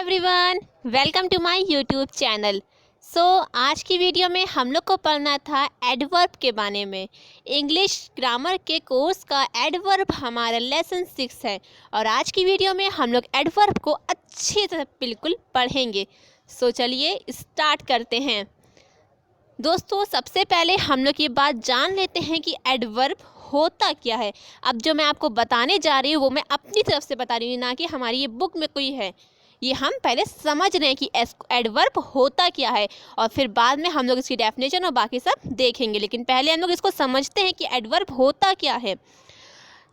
Everyone, welcome to my YouTube channel. आज की video में हम लोग को पढ़ना था एडवर्ब के बारे में। इंग्लिश ग्रामर के कोर्स का एडवर्ब हमारा लेसन 6 है और आज की वीडियो में हम लोग एडवर्ब को अच्छी तरह बिल्कुल पढ़ेंगे। चलिए स्टार्ट करते हैं। दोस्तों, सबसे पहले हम लोग ये बात जान लेते हैं कि एडवर्ब होता क्या है। अब जो मैं आपको बताने जा रही हूँ वो मैं अपनी तरफ से बता रही हूँ, ना कि हमारी ये बुक में कोई है। ये हम पहले समझ रहे हैं कि एडवर्ब होता क्या है और फिर बाद में हम लोग इसकी डेफिनेशन और बाकी सब देखेंगे। लेकिन पहले हम लोग इसको समझते हैं कि एडवर्ब होता क्या है।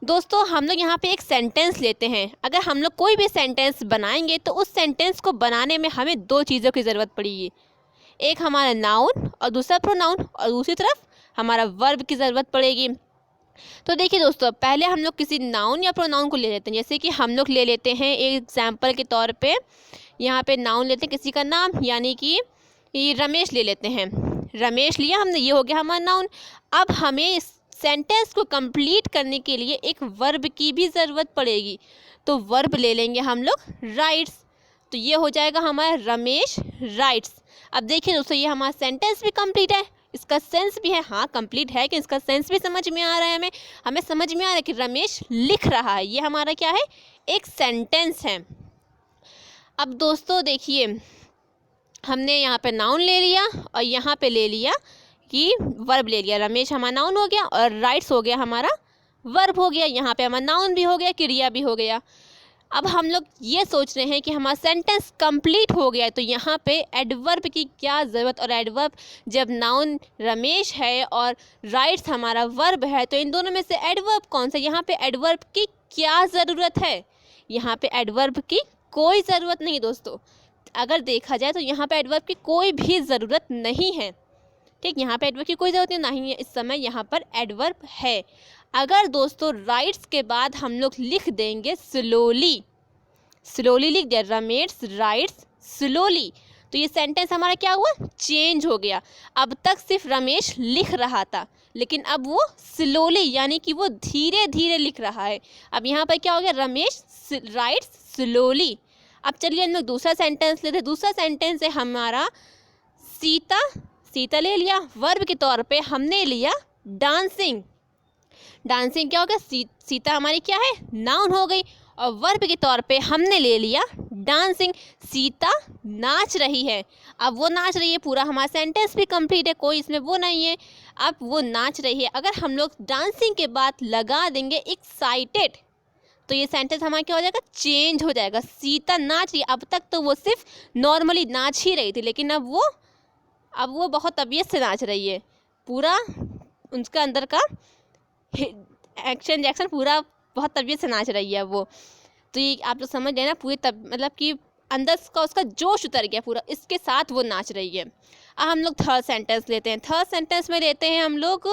दोस्तों, हम लोग यहाँ पे एक सेंटेंस लेते हैं। अगर हम लोग कोई भी सेंटेंस बनाएंगे तो उस सेंटेंस को बनाने में हमें दो चीज़ों की ज़रूरत पड़ेगी। एक हमारा नाउन और दूसरा प्रोनाउन, और दूसरी तरफ हमारा वर्ब की ज़रूरत पड़ेगी। तो देखिए दोस्तों, पहले हम लोग किसी नाउन या प्रोनाउन को ले लेते हैं। जैसे कि हम लोग ले लेते हैं एक एग्जाम्पल के तौर पे, यहाँ पे नाउन लेते हैं किसी का नाम, यानी कि ये रमेश ले लेते हैं। रमेश लिया हमने, ये हो गया हमारा नाउन। अब हमें इस सेंटेंस को कंप्लीट करने के लिए एक वर्ब की भी ज़रूरत पड़ेगी। तो वर्ब ले लेंगे हम लोग राइट्स। तो ये हो जाएगा हमारा रमेश राइट्स। अब देखिए दोस्तों, ये हमारा सेंटेंस भी कंप्लीट है, इसका सेंस भी है। हाँ, कंप्लीट है कि इसका सेंस भी समझ में आ रहा है। हमें समझ में आ रहा है कि रमेश लिख रहा है। ये हमारा क्या है, एक सेंटेंस है। अब दोस्तों देखिए, हमने यहाँ पे नाउन ले लिया और यहाँ पे ले लिया कि वर्ब ले लिया। रमेश हमारा नाउन हो गया और राइट्स हो गया हमारा वर्ब हो गया। यहाँ पे हमारा नाउन भी हो गया, क्रिया भी हो गया। अब हम लोग ये सोच रहे हैं कि हमारा सेंटेंस कंप्लीट हो गया है, तो यहाँ पे एडवर्ब की क्या ज़रूरत। और एडवर्ब, जब नाउन रमेश है और राइट्स हमारा वर्ब है, तो इन दोनों में से एडवर्ब कौन सा। यहाँ पे एडवर्ब की क्या ज़रूरत है। यहाँ पे एडवर्ब की कोई ज़रूरत नहीं दोस्तों। अगर देखा जाए तो यहाँ पे एडवर्ब की कोई भी ज़रूरत नहीं है। ठीक, यहाँ पे एडवर्ब की कोई ज़रूरत नहीं है। इस समय यहाँ पर एडवर्ब है। अगर दोस्तों राइट्स के बाद हम लोग लिख देंगे स्लोली, स्लोली लिख दिया, रमेश राइट्स स्लोली, तो ये सेंटेंस हमारा क्या हुआ, चेंज हो गया। अब तक सिर्फ रमेश लिख रहा था, लेकिन अब वो स्लोली यानी कि वो धीरे धीरे लिख रहा है। अब यहाँ पर क्या हो गया, रमेश राइट्स स्लोली। अब चलिए हम लोग दूसरा सेंटेंस लेते हैं। दूसरा सेंटेंस है हमारा सीता। सीता ले लिया। वर्ब के तौर पे हमने लिया डांसिंग। डांसिंग क्या हो गया, सीता हमारी क्या है, नाउन हो गई। और वर्ब के तौर पे हमने ले लिया डांसिंग। सीता नाच रही है। अब वो नाच रही है, पूरा हमारा सेंटेंस भी कंप्लीट है, कोई इसमें वो नहीं है। अब वो नाच रही है। अगर हम लोग डांसिंग के बाद लगा देंगे एक्साइटेड, तो ये सेंटेंस हमारा क्या हो जाएगा, चेंज हो जाएगा। सीता नाच रही है। अब तक तो वो सिर्फ नॉर्मली नाच ही रही थी, लेकिन अब वो बहुत तबीयत से नाच रही है। पूरा उनका अंदर का एक्शन जैक्शन पूरा बहुत तबीयत से नाच रही है वो। तो ये आप लोग समझ गए ना, पूरी मतलब कि अंदर का उसका जोश उतर गया पूरा, इसके साथ वो नाच रही है। अब हम लोग थर्ड सेंटेंस लेते हैं। थर्ड सेंटेंस में लेते हैं हम लोग,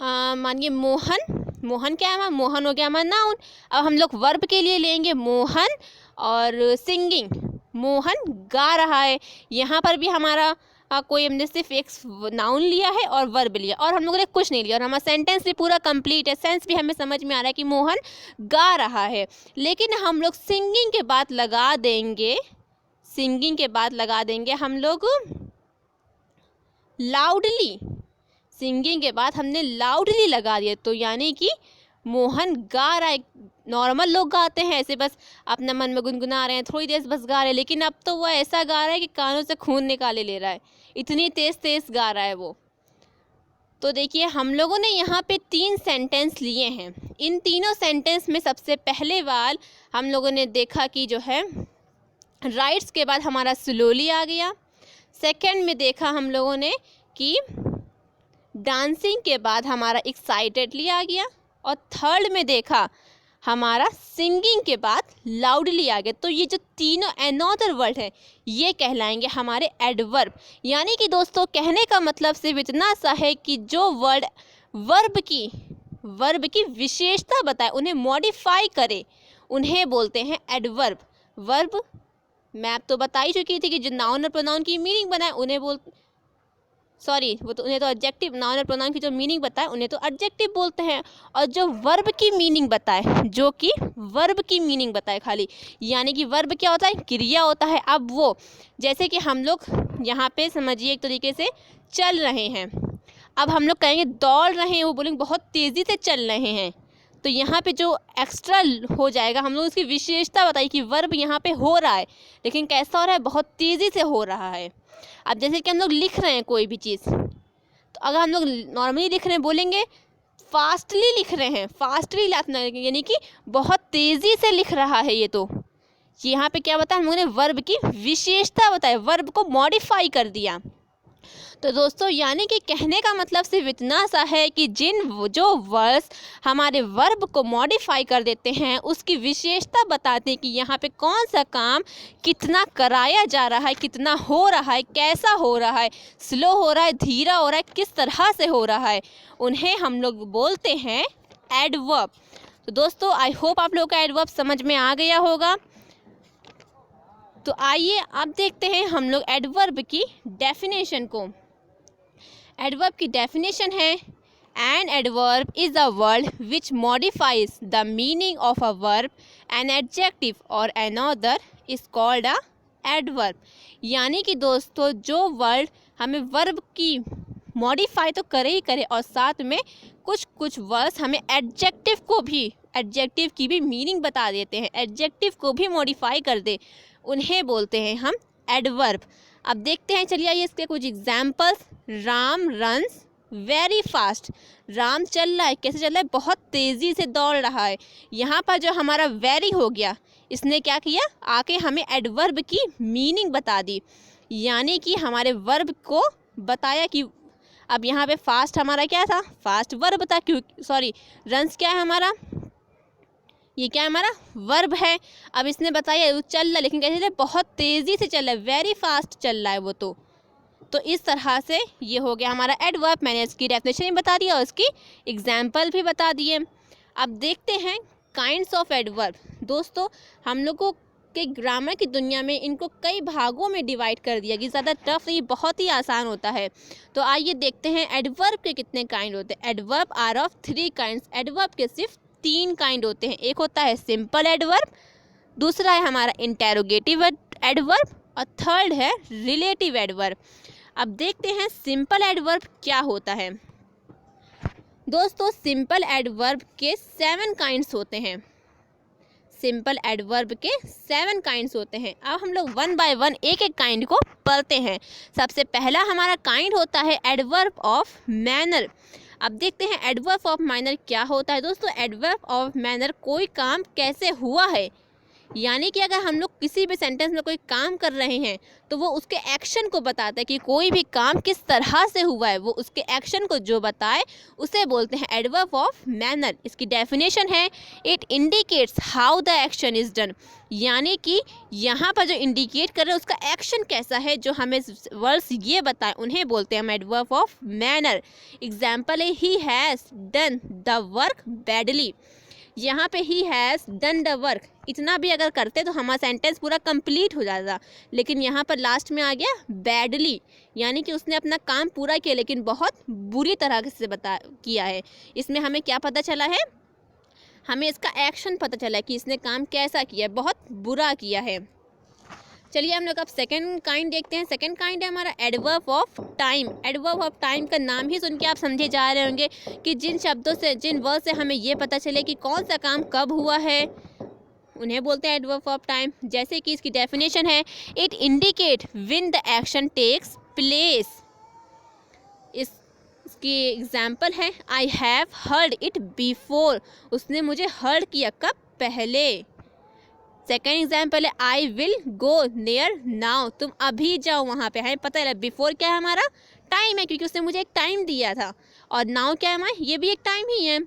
मानिए मोहन। मोहन क्या है, मोहन हो गया हमारा नाउन। अब हम लोग वर्ब के लिए लेंगे मोहन और सिंगिंग। मोहन गा रहा है। यहाँ पर भी हमारा कोई हमने सिर्फ एक नाउन लिया है और वर्ब लिया, और हम लोगों ने कुछ नहीं लिया, और हमारा सेंटेंस भी पूरा कंप्लीट है। सेंस भी हमें समझ में आ रहा है कि मोहन गा रहा है। लेकिन हम लोग सिंगिंग के बाद लगा देंगे, सिंगिंग के बाद लगा देंगे हम लोग लाउडली। सिंगिंग के बाद हमने लाउडली लगा दिया, तो यानी कि मोहन गा रहा है। नॉर्मल लोग गाते हैं ऐसे, बस अपना मन में गुनगुना रहे हैं, थोड़ी देर बस गा रहे हैं, लेकिन अब तो वो ऐसा गा रहा है कि कानों से खून निकाले ले रहा है, इतनी तेज़ तेज़ गा रहा है वो। तो देखिए, हम लोगों ने यहाँ पे 3 सेंटेंस लिए हैं। इन तीनों सेंटेंस में सबसे पहले वाल हम लोगों ने देखा कि जो है राइट्स के बाद हमारा स्लोली आ गया। सेकेंड में देखा हम लोगों ने कि डांसिंग के बाद हमारा एक्साइटेडली आ गया। और थर्ड में देखा हमारा सिंगिंग के बाद लाउडली आ गया। तो ये जो तीनों अनदर वर्ड है, ये कहलाएंगे हमारे एडवर्ब। यानी कि दोस्तों, कहने का मतलब सिर्फ इतना सा है कि जो वर्ड वर्ब की विशेषता बताए, उन्हें मॉडिफाई करे, उन्हें बोलते हैं एडवर्ब। वर्ब मैं आप तो बता ही चुकी थी कि जो नाउन और प्रोनाउन की मीनिंग बनाए, उन्हें सॉरी, वो तो उन्हें तो एडजेक्टिव, नाउन और प्रोनाउन की जो मीनिंग बताए उन्हें तो एडजेक्टिव बोलते हैं। और जो वर्ब की मीनिंग बताए, जो कि वर्ब की मीनिंग बताए खाली, यानी कि वर्ब क्या होता है, क्रिया होता है। अब वो जैसे कि हम लोग यहाँ पे समझिए एक तरीके से चल रहे हैं, अब हम लोग कहेंगे दौड़ रहे हैं, वो बोलेंगे बहुत तेज़ी से चल रहे हैं, तो यहाँ पे जो एक्स्ट्रा हो जाएगा, हम लोग उसकी विशेषता बताइए कि वर्ब यहाँ पे हो रहा है, लेकिन कैसा हो रहा है, बहुत तेज़ी से हो रहा है। अब जैसे कि हम लोग लिख रहे हैं कोई भी चीज़, तो अगर हम लोग नॉर्मली लिख रहे हैं बोलेंगे फास्टली लिख रहे हैं, फास्टली यानी कि बहुत तेज़ी से लिख रहा है ये। तो यहाँ पे क्या बताया हम लोगों ने, वर्ब की विशेषता बताया, वर्ब को मॉडिफाई कर दिया। तो दोस्तों यानी कि कहने का मतलब सिर्फ इतना सा है कि जो वर्ड्स हमारे वर्ब को मॉडिफाई कर देते हैं, उसकी विशेषता बताते हैं कि यहाँ पे कौन सा काम कितना कराया जा रहा है, कितना हो रहा है, कैसा हो रहा है, स्लो हो रहा है, धीरा हो रहा है, किस तरह से हो रहा है, उन्हें हम लोग बोलते हैं एडवर्ब। तो दोस्तों आई होप आप लोगों का एडवर्ब समझ में आ गया होगा। तो आइए अब देखते हैं हम लोग एडवर्ब की डेफिनेशन को। एडवर्ब की डेफिनेशन है, an adverb is a word which modifies the meaning of a verb, an adjective or another is called a adverb. यानी कि दोस्तों जो वर्ड हमें वर्ब की मॉडिफाई तो करे ही करे, और साथ में कुछ कुछ वर्ड्स हमें एडजेक्टिव की भी मीनिंग बता देते हैं, एडजेक्टिव को भी मॉडिफाई कर दे, उन्हें बोलते हैं हम एडवर्ब। अब देखते हैं, चलिए आइए इसके कुछ examples. Ram runs very fast, Ram चल रहा है, कैसे चल रहा है, बहुत तेज़ी से दौड़ रहा है। यहाँ पर जो हमारा वेरी हो गया, इसने क्या किया, आके हमें एडवर्ब की मीनिंग बता दी, यानी कि हमारे वर्ब को बताया कि अब यहाँ पे फास्ट हमारा क्या था, फास्ट वर्ब था, क्योंकि सॉरी रन्स क्या है हमारा, ये क्या हमारा वर्ब है। अब इसने बताया वो चल रहा है, लेकिन कैसे चल रहा है, बहुत तेज़ी से चल रहा है, वेरी फास्ट चल रहा है वो। तो इस तरह से ये हो गया हमारा एडवर्ब। मैंने इसकी डेफिनेशन भी बता दिया और इसकी एग्जाम्पल भी बता दिए। अब देखते हैं काइंड्स ऑफ एडवर्ब। दोस्तों हम लोगों के ग्रामर की दुनिया में इनको कई भागों में डिवाइड कर दिया कि ज़्यादा टफ नहीं, बहुत ही आसान होता है। तो आइए देखते हैं एडवर्ब के कितने काइंड होते हैं। Adverb are of 3 kinds, adverb के सिर्फ 3 काइंड होते हैं। एक होता है सिंपल एडवर्ब, दूसरा है हमारा इंटेरोगेटिव एडवर्ब, और थर्ड है रिलेटिव एडवर्ब। अब देखते हैं सिंपल एडवर्ब क्या होता है। दोस्तों सिंपल एडवर्ब के 7 काइंड्स होते हैं, सिंपल एडवर्ब के 7 काइंड्स होते हैं। अब हम लोग 1 बाय 1 एक एक काइंड को पढ़ते हैं। सबसे पहला हमारा काइंड होता है एडवर्ब ऑफ मैनर। अब देखते हैं एडवर्ब ऑफ मैनर क्या होता है। दोस्तों एडवर्ब ऑफ मैनर कोई काम कैसे हुआ है, यानी कि अगर हम लोग किसी भी सेंटेंस में कोई काम कर रहे हैं तो वो उसके एक्शन को बताता है कि कोई भी काम किस तरह से हुआ है, वो उसके एक्शन को जो बताए उसे बोलते हैं एडवर्ब ऑफ मैनर। इसकी डेफिनेशन है, it indicates how the action is done, यानी कि यहाँ पर जो इंडिकेट कर रहे हैं उसका एक्शन कैसा है, जो हमें वर्ड्स ये बताए उन्हें बोलते हैं हम एडवर्ब ऑफ मैनर। एग्जाम्पल है, he has done the work badly. यहाँ पे he has done the work, इतना भी अगर करते तो हमारा सेंटेंस पूरा कंप्लीट हो जाता, लेकिन यहाँ पर लास्ट में आ गया बैडली, यानी कि उसने अपना काम पूरा किया लेकिन बहुत बुरी तरह से किया है। इसमें हमें क्या पता चला है, हमें इसका एक्शन पता चला है कि इसने काम कैसा किया, बहुत बुरा किया है। चलिए हम लोग अब सेकंड काइंड देखते हैं। सेकंड काइंड है हमारा adverb of time. Adverb of time का नाम ही सुन के आप समझे जा रहे होंगे कि जिन शब्दों से, जिन वर्ड से हमें ये पता चले कि कौन सा काम कब हुआ है, उन्हें बोलते हैं एडवर्ब ऑफ टाइम। जैसे कि इसकी डेफिनेशन है, it indicate when the action takes place. इसकी एग्जाम्पल है, I have heard it before, उसने मुझे हर्ड किया, कब, पहले। सेकेंड एग्जाम्पल है, I will go near now, तुम अभी जाओ वहाँ पे। हमें पता है बिफोर क्या है हमारा, टाइम है, क्योंकि उसने मुझे एक टाइम दिया था, और नाउ क्या है हमारा, ये भी एक टाइम ही है।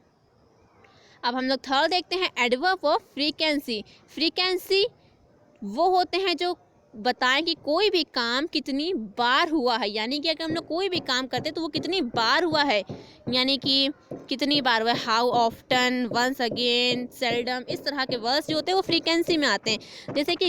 अब हम लोग थर्ड देखते हैं एडवर्ब ऑफ फ्रीक्वेंसी। फ्रीक्वेंसी वो होते हैं जो बताएं कि कोई भी काम कितनी बार हुआ है, यानी कि अगर हम लोग कोई भी काम करते हैं तो वो कितनी बार हुआ है, यानी कि कितनी बार हुआ है। How often, once again, seldom, इस तरह के वर्ड्स जो होते हैं वो फ्रीक्वेंसी में आते हैं। जैसे कि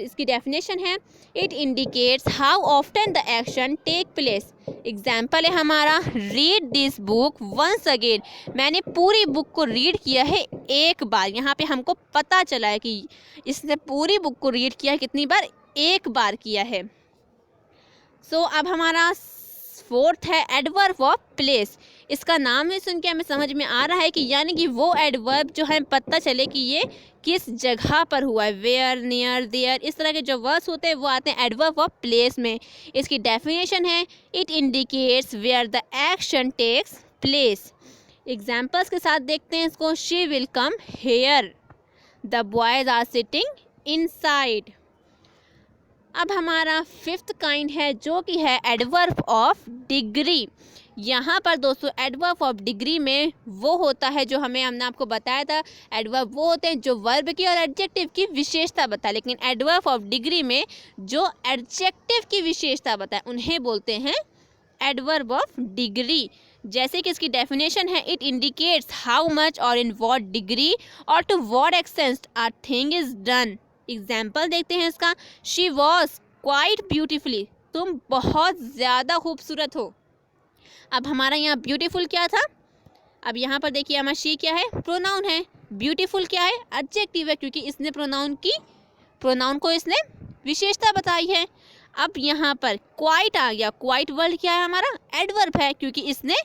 इसकी डेफिनेशन है, it indicates how often the action take place. Example है हमारा, read this book once again, मैंने पूरी बुक को रीड किया है एक बार। यहाँ पे हमको पता चला है कि इसने पूरी बुक को रीड किया है कितनी बार, एक बार किया है। सो अब हमारा फोर्थ है एडवर्ब ऑफ प्लेस। इसका नाम ही सुन के हमें समझ में आ रहा है कि यानी कि वो एडवर्ब जो हमें पता चले कि ये किस जगह पर हुआ है, वेयर, नियर, देयर, इस तरह के जो वर्ड्स होते हैं वो आते हैं एडवर्ब ऑफ प्लेस में। इसकी डेफिनेशन है, it indicates where the action takes place. Examples के साथ देखते हैं इसको, she will come here, the boys are sitting inside. अब हमारा फिफ्थ काइंड है जो कि है एडवर्ब ऑफ डिग्री। यहाँ पर दोस्तों एडवर्ब ऑफ डिग्री में वो होता है जो हमने आपको बताया था, एडवर्ब वो होते हैं जो वर्ब की और एडजेक्टिव की विशेषता बताए, लेकिन एडवर्ब ऑफ डिग्री में जो एडजेक्टिव की विशेषता बताए उन्हें बोलते हैं एडवर्ब ऑफ डिग्री। जैसे कि इसकी डेफिनेशन है, इट इंडिकेट्स हाउ मच और इन व्हाट डिग्री और to what extent a thing is done. Example देखते हैं इसका, शी वॉज क्वाइट ब्यूटीफुली, तुम बहुत ज़्यादा खूबसूरत हो। अब हमारा यहाँ ब्यूटीफुल क्या था, अब यहाँ पर देखिए हमारा शी क्या है, प्रोनाउन है, ब्यूटीफुल क्या है, एडजेक्टिव है, क्योंकि इसने प्रोनाउन को इसने विशेषता बताई है। अब यहाँ पर क्वाइट आ गया, क्वाइट वर्ड क्या है हमारा, एडवर्ब है, क्योंकि इसने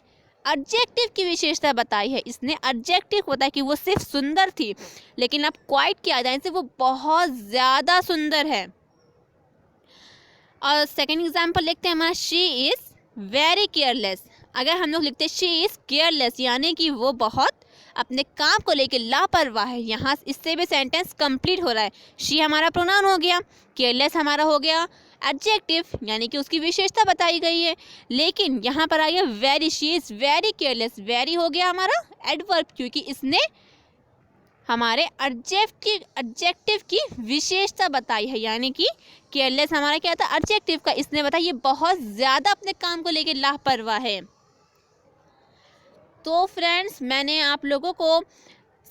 एडजेक्टिव की विशेषता बताई है। इसने एडजेक्टिव बताया कि वो सिर्फ सुंदर थी, लेकिन अब क्वाइट की आ जाने से वो बहुत ज़्यादा सुंदर है। और सेकंड एग्जांपल लिखते हैं हमारा, शी इज़ वेरी केयरलेस। अगर हम लोग लिखते हैं शी इज़ केयरलेस, यानी कि वो बहुत अपने काम को लेकर लापरवाह है, यहाँ इससे भी सेंटेंस कंप्लीट हो रहा है। शी हमारा प्रोनाउन हो गया, केयरलेस हमारा हो गया एडजेक्टिव, यानी कि उसकी विशेषता बताई गई है। लेकिन यहाँ पर आ गया very, she is very careless, very हो गया हमारा एडवर्ब, क्योंकि इसने हमारे एडजेक्टिव की विशेषता बताई है, यानी कि केयरलेस हमारा क्या था, एडजेक्टिव का, इसने बताया ये बहुत ज़्यादा अपने काम को लेकर लापरवाह है। तो फ्रेंड्स, मैंने आप लोगों को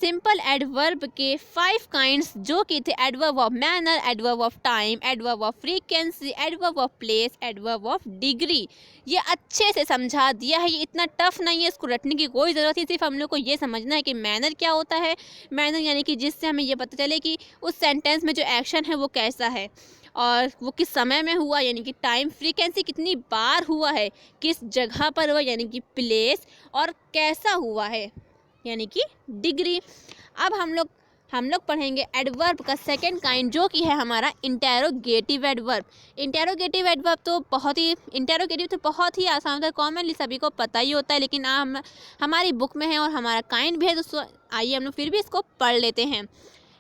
सिंपल एडवर्ब के 5 काइंड्स जो कि थे adverb of manner, adverb of time, adverb of frequency, adverb of place, adverb of degree, ये अच्छे से समझा दिया है। ये इतना टफ नहीं है, इसको रटने की कोई ज़रूरत नहीं, सिर्फ हम लोग को ये समझना है कि मैनर क्या होता है। मैनर यानी कि जिससे हमें ये पता चले कि उस सेंटेंस में जो एक्शन है वो कैसा है और वो किस समय में हुआ, यानी कि टाइम, फ्रीक्वेंसी कितनी बार हुआ है, किस जगह पर हुआ यानी कि प्लेस, और कैसा हुआ है यानी कि डिग्री। अब हम लोग पढ़ेंगे एडवर्ब का सेकंड काइंड जो कि है हमारा इंटेरोगेटिव एडवर्ब। इंटेरोगेटिव तो बहुत ही आसान होता है, कॉमनली सभी को पता ही होता है, लेकिन हमारी बुक में है और हमारा काइंड भी है, तो आइए हम लोग फिर भी इसको पढ़ लेते हैं।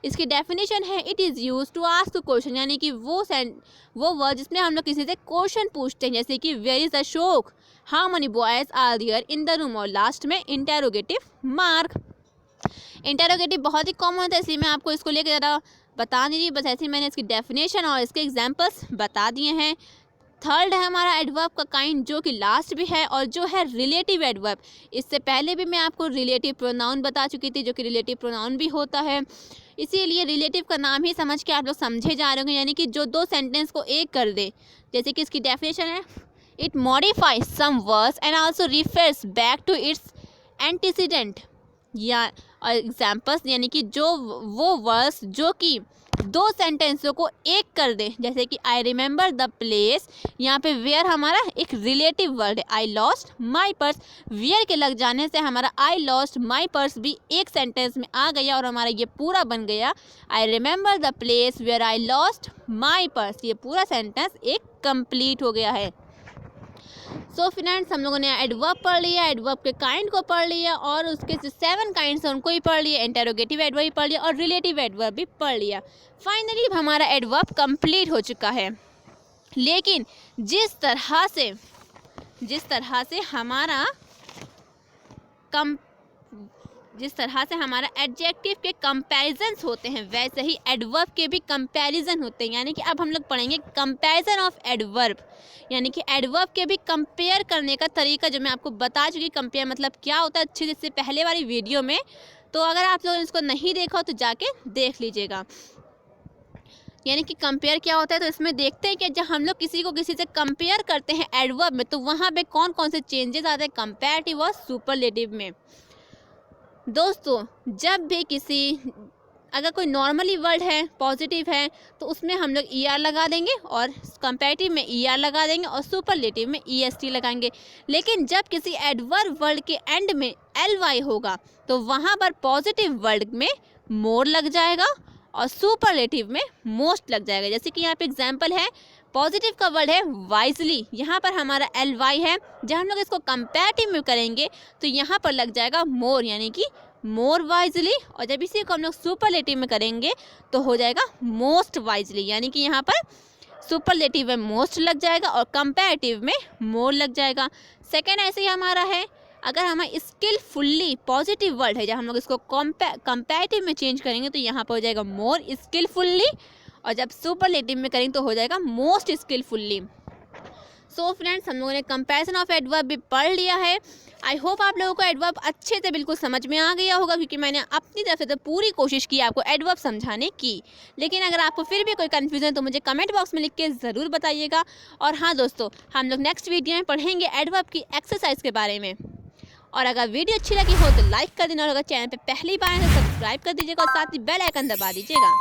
इसकी डेफिनेशन है, it is use to ask question, यानी कि वो वर्ड जिसमें हम लोग किसी से क्वेश्चन पूछते हैं, जैसे कि where is Ashok, how many boys are there in the room, और लास्ट में इंटेरोगेटिव मार्क। इंटेरोगेटिव बहुत ही कॉमन होता है, इसलिए मैं आपको इसको लेकर ज़रा बता नहीं रही, बस ऐसे ही मैंने इसकी डेफिनेशन और इसके एग्जाम्पल्स बता दिए हैं। थर्ड है हमारा एडवर्ब का काइंड जो कि लास्ट भी है और जो है रिलेटिव एडवर्ब। इससे पहले भी मैं आपको रिलेटिव प्रोनाउन बता चुकी थी, जो कि रिलेटिव प्रोनाउन भी होता है, इसीलिए रिलेटिव का नाम ही समझ के आप लोग समझे जा रहे होंगे, यानी कि जो दो सेंटेंस को एक कर दे। जैसे कि इसकी डेफिनेशन है, it modifies some words and also refers back to its antecedent, या एग्जाम्पल्स यानी कि जो वो वर्ड्स जो कि दो सेंटेंसों को एक कर दे, जैसे कि आई रिमेंबर द प्लेस, यहाँ पे वेयर हमारा एक रिलेटिव वर्ड है, I lost my purse, where के लग जाने से हमारा आई लॉस्ट माई पर्स भी एक सेंटेंस में आ गया और हमारा ये पूरा बन गया I remember the place where I lost my purse, ये पूरा सेंटेंस एक कंप्लीट हो गया है। सो फ्रेंड्स, हम लोगों ने एडवर्ब पढ़ लिया, एडवर्ब के काइंड को पढ़ लिया और उसके जो 7 काइंड्स हैं उनको भी पढ़ लिया, इंटेरोगेटिव एडवर्ब भी पढ़ लिया और रिलेटिव एडवर्ब भी पढ़ लिया। फाइनली हमारा एडवर्ब कंप्लीट हो चुका है। लेकिन जिस तरह से हमारा जिस तरह से हमारा एडजेक्टिव के कंपैरिजन्स होते हैं वैसे ही एडवर्ब के भी कंपैरिजन होते हैं। यानी कि अब हम लोग पढ़ेंगे कंपैरिजन ऑफ एडवर्ब, यानी कि एडवर्ब के भी कंपेयर करने का तरीका, जो मैं आपको बता चुकी कंपेयर मतलब क्या होता है अच्छे से इससे पहले वाली वीडियो में। तो अगर आप लोगों ने इसको नहीं देखा हो तो जाके देख लीजिएगा। यानी कि कंपेयर क्या होता है, तो इसमें देखते हैं कि जब हम लोग किसी को किसी से कंपेयर करते हैं एडवर्ब में, तो वहाँ पे कौन कौन से चेंजेस आते हैं कंपैरेटिव और सुपरलेटिव में। दोस्तों, जब भी अगर कोई नॉर्मली वर्ड है, पॉजिटिव है, तो उसमें हम लोग ER लगा देंगे, और कंपैरेटिव में ER लगा देंगे, और सुपरलेटिव में EST लगाएंगे। लेकिन जब किसी एडवर्ब वर्ड के एंड में LY होगा, तो वहाँ पर पॉजिटिव वर्ड में मोर लग जाएगा और सुपरलेटिव में मोस्ट लग जाएगा। जैसे कि यहाँ पे एग्जाम्पल है, पॉजिटिव का वर्ड है वाइजली, यहाँ पर हमारा LY है। जब हम लोग इसको कंपैरेटिव में करेंगे तो यहाँ पर लग जाएगा मोर, यानी कि मोर वाइजली। और जब इसी को हम लोग सुपरलेटिव में करेंगे तो हो जाएगा मोस्ट वाइजली, यानी कि यहाँ पर सुपरलेटिव में मोस्ट लग जाएगा और कंपैरेटिव में मोर लग जाएगा। सेकेंड ऐसे ही हमारा है, अगर हमें स्किलफुल्ली पॉजिटिव वर्ड है, जब हम लोग इसको कंपैरेटिव में चेंज करेंगे तो यहाँ पर हो जाएगा मोर स्किलफुल्ली, और जब सुपरलेटिव में करेंगे तो हो जाएगा मोस्ट स्किलफुल्ली। सो फ्रेंड्स, हम लोगों ने कंपैरिजन ऑफ एडवर्ब भी पढ़ लिया है। आई होप आप लोगों को एडवर्ब अच्छे से बिल्कुल समझ में आ गया होगा, क्योंकि मैंने अपनी तरफ से तो पूरी कोशिश की आपको एडवर्ब समझाने की। लेकिन अगर आपको फिर भी कोई कन्फ्यूजन है तो मुझे कमेंट बॉक्स में लिख के ज़रूर बताइएगा। और हाँ दोस्तों, हम लोग नेक्स्ट वीडियो में पढ़ेंगे एडवर्ब की एक्सरसाइज के बारे में। और अगर वीडियो अच्छी लगी हो तो लाइक कर देना, और अगर चैनल पे पहली बार है तो सब्सक्राइब कर दीजिएगा और साथ ही बेल आइकन दबा दीजिएगा।